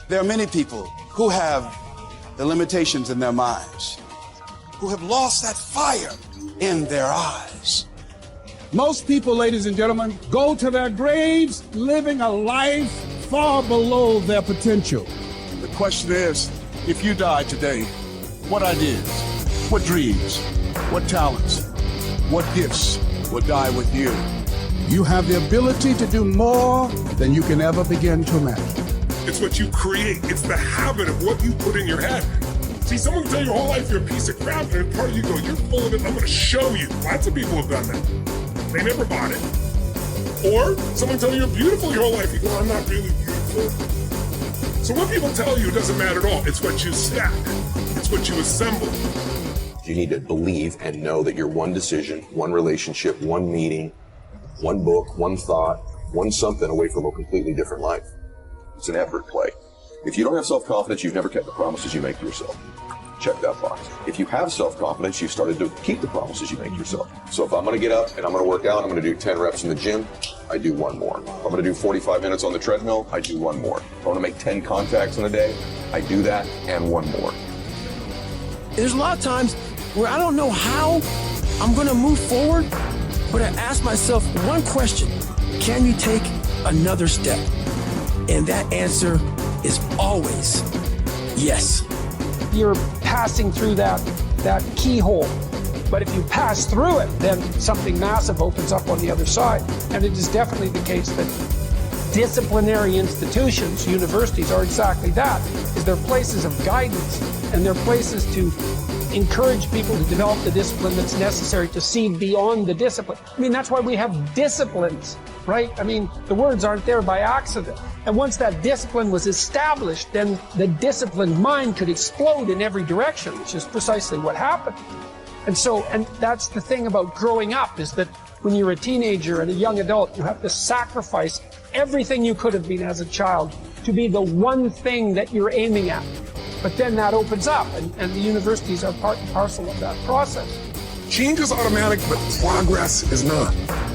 There are many people who have the limitations in their minds, who have lost that fire in their eyes. Most people, ladies and gentlemen, go to their graves living a life far below their potential. The question is, if you die today, what ideas, what dreams, what talents, what gifts will die with you? You have the ability to do more than you can ever begin to imagine. It's what you create. It's the habit of what you put in your head. See, someone can tell you your whole life you're a piece of crap, and part of you go, you're full of it, I'm going to show you. Lots of people have done that. They never bought it. Or someone tell you you're beautiful your whole life, you go, I'm not really beautiful. So what people tell you doesn't matter at all. It's what you stack. It's what you assemble. You need to believe and know that you're one decision, one relationship, one meeting, one book, one thought, one something away from a completely different life. It's an effort play. If you don't have self-confidence, you've never kept the promises you make to yourself. Check that box. If you have self-confidence, you've started to keep the promises you make to yourself. So if I'm going to get up and I'm going to work out, I'm going to do 10 reps in the gym, I do one more. If I'm going to do 45 minutes on the treadmill, I do one more. If I want to make 10 contacts in a day, I do that and one more. There's a lot of times where I don't know how I'm going to move forward, but I ask myself one question: can you take another step? And that answer is always yes. You're passing through that keyhole. But if you pass through it, then something massive opens up on the other side. And it is definitely the case that disciplinary institutions, universities, are exactly that. Is they're places of guidance, and they're places to encourage people to develop the discipline that's necessary to see beyond the discipline. I mean, that's why we have disciplines, right? I mean, the words aren't there by accident. And once that discipline was established, then the disciplined mind could explode in every direction, which is precisely what happened. And that's the thing about growing up, is that when you're a teenager and a young adult, you have to sacrifice everything you could have been as a child to be the one thing that you're aiming at. But then that opens up, and the universities are part and parcel of that process. Change is automatic, but progress is not.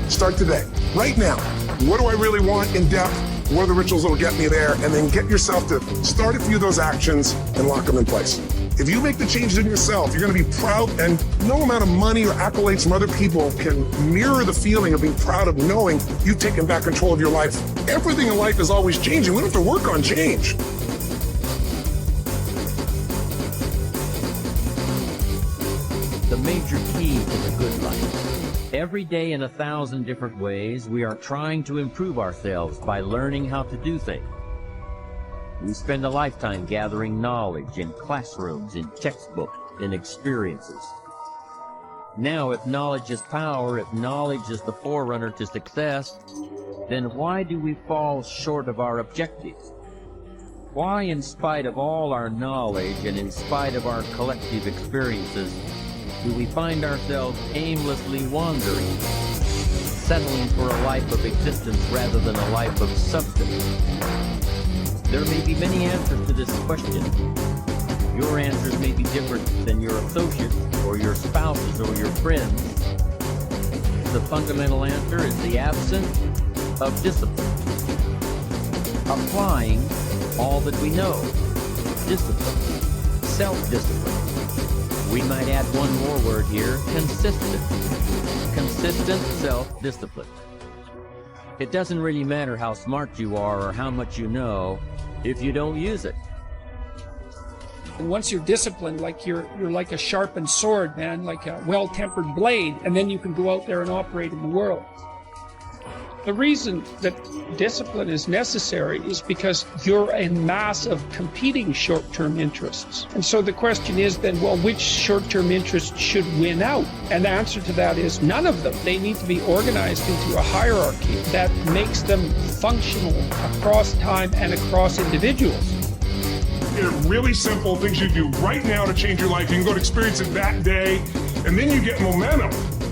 Start today, right now. What do I really want in depth? What are the rituals that will get me there? And then get yourself to start a few of those actions and lock them in place. If you make the changes in yourself, you're going to be proud, and no amount of money or accolades from other people can mirror the feeling of being proud of knowing you've taken back control of your life. Everything in life is always changing. We don't have to work on change. The major key to the good life. Every day in 1,000 different ways, we are trying to improve ourselves by learning how to do things. We spend a lifetime gathering knowledge in classrooms, in textbooks, in experiences. Now, if knowledge is power, if knowledge is the forerunner to success, then why do we fall short of our objectives? Why, in spite of all our knowledge and in spite of our collective experiences, do we find ourselves aimlessly wandering, settling for a life of existence rather than a life of substance? There may be many answers to this question. Your answers may be different than your associates or your spouses or your friends. The fundamental answer is the absence of discipline. Applying all that we know. Discipline. Self-discipline. We might add one more word here: consistent. Consistent self-discipline. It doesn't really matter how smart you are or how much you know if you don't use it. And once you're disciplined, like you're like a sharpened sword, man, like a well-tempered blade, and then you can go out there and operate in the world. The reason that discipline is necessary is because you're a mass of competing short-term interests. And so the question is then, well, which short-term interests should win out? And the answer to that is none of them. They need to be organized into a hierarchy that makes them functional across time and across individuals. They're really simple things you do right now to change your life. You can go to experience it that day, and then you get momentum.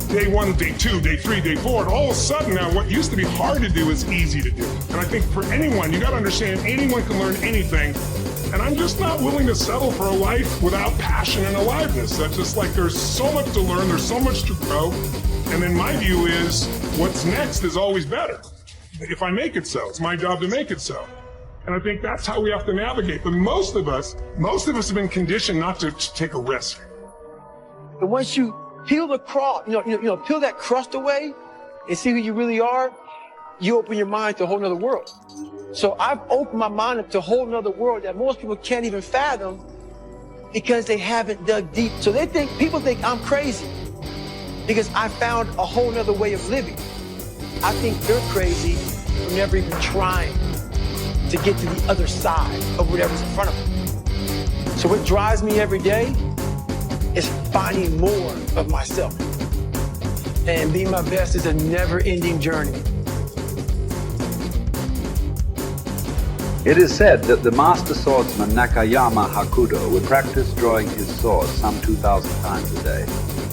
Day 1, day 2, day 3, day 4, and all of a sudden now what used to be hard to do is easy to do. And I think for anyone, you got to understand anyone can learn anything. And I'm just not willing to settle for a life without passion and aliveness. That's just like there's so much to learn, there's so much to grow. And then my view is what's next is always better. If I make it so, it's my job to make it so. And I think that's how we have to navigate. But most of us have been conditioned not to take a risk. But once you peel the crust, peel that crust away and see who you really are, you open your mind to a whole nother world. So I've opened my mind up to a whole nother world that most people can't even fathom because they haven't dug deep. So people think I'm crazy because I found a whole nother way of living. I think they're crazy for never even trying to get to the other side of whatever's in front of them. So what drives me every day is finding more of myself. And being my best is a never-ending journey. It is said that the master swordsman Nakayama Hakudo would practice drawing his sword some 2,000 times a day.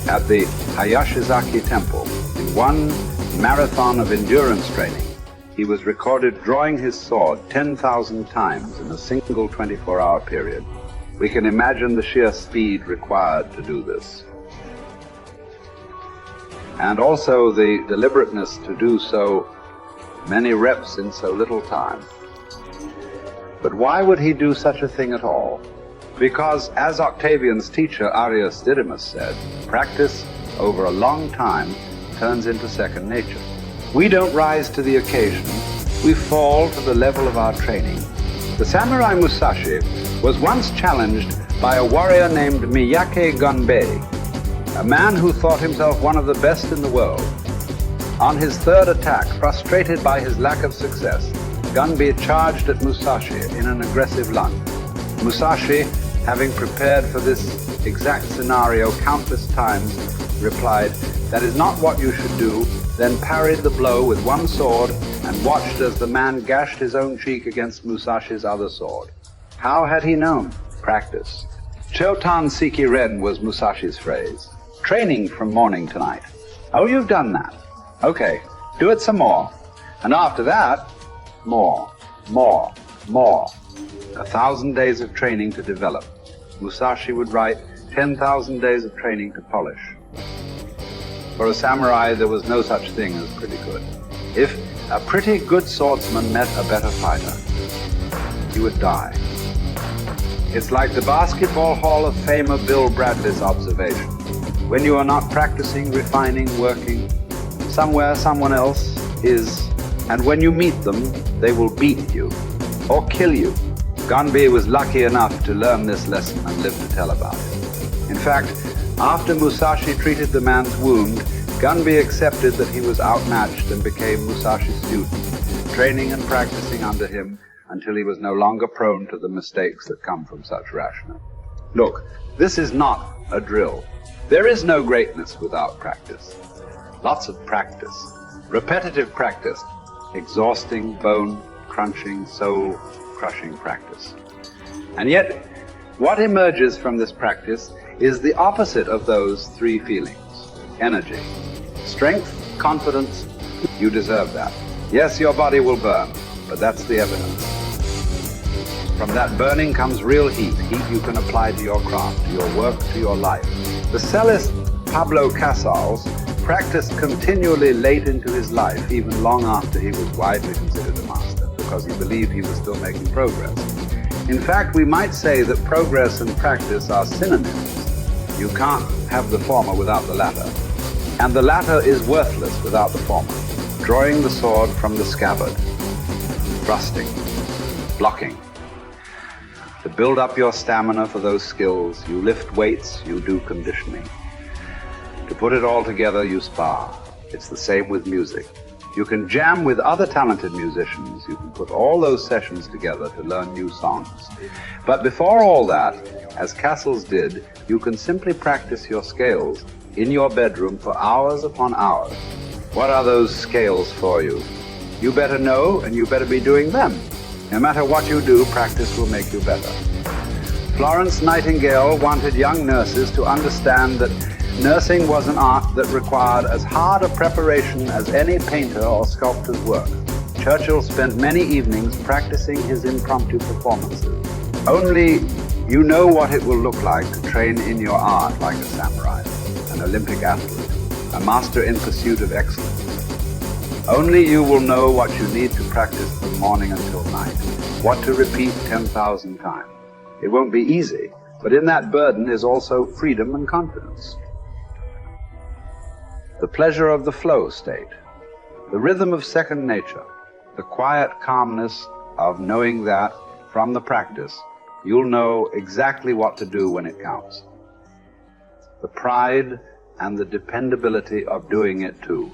At the Hayashizaki Temple, in one marathon of endurance training, he was recorded drawing his sword 10,000 times in a single 24-hour period. We can imagine the sheer speed required to do this. And also the deliberateness to do so many reps in so little time. But why would he do such a thing at all? Because, as Octavian's teacher Arrius Didymus said, practice over a long time turns into second nature. We don't rise to the occasion, we fall to the level of our training. The samurai Musashi was once challenged by a warrior named Miyake Gunbei, a man who thought himself one of the best in the world. On his third attack, frustrated by his lack of success, Gunbei charged at Musashi in an aggressive lunge. Musashi, having prepared for this exact scenario countless times, replied, "That is not what you should do," then parried the blow with one sword and watched as the man gashed his own cheek against Musashi's other sword. How had he known? Practice. Chotan Siki Ren was Musashi's phrase. Training from morning to night. Oh, you've done that. Okay, do it some more. And after that, more. 1,000 days of training to develop. Musashi would write 10,000 days of training to polish. For a samurai, there was no such thing as pretty good. If a pretty good swordsman met a better fighter, he would die. It's like the Basketball Hall of Famer Bill Bradley's observation. When you are not practicing, refining, working, somewhere someone else is, and when you meet them, they will beat you or kill you. Gunbei was lucky enough to learn this lesson and live to tell about it. In fact, after Musashi treated the man's wound, Gunbei accepted that he was outmatched and became Musashi's student, training and practicing under him until he was no longer prone to the mistakes that come from such rashness. Look, this is not a drill. There is no greatness without practice. Lots of practice. Repetitive practice. Exhausting, bone-crunching, soul-crushing practice. And yet, what emerges from this practice is the opposite of those three feelings. Energy. Strength, confidence, you deserve that. Yes, your body will burn, but that's the evidence. From that burning comes real heat you can apply to your craft, to your work, to your life. The cellist Pablo Casals practiced continually late into his life, even long after he was widely considered a master, because he believed he was still making progress. In fact, we might say that progress and practice are synonyms. You can't have the former without the latter. And the latter is worthless without the former. Drawing the sword from the scabbard, thrusting, blocking. To build up your stamina for those skills, you lift weights, you do conditioning. To put it all together, you spar. It's the same with music. You can jam with other talented musicians. You can put all those sessions together to learn new songs. But before all that, as Casals did, you can simply practice your scales in your bedroom for hours upon hours. What are those scales for you? You better know, and you better be doing them. No matter what you do, practice will make you better. Florence Nightingale wanted young nurses to understand that nursing was an art that required as hard a preparation as any painter or sculptor's work. Churchill spent many evenings practicing his impromptu performances. Only you know what it will look like to train in your art like a samurai, an Olympic athlete, a master in pursuit of excellence. Only you will know what you need to practice from morning until night, what to repeat 10,000 times. It won't be easy, but in that burden is also freedom and confidence. The pleasure of the flow state, the rhythm of second nature, the quiet calmness of knowing that from the practice you'll know exactly what to do when it counts. The pride and the dependability of doing it too.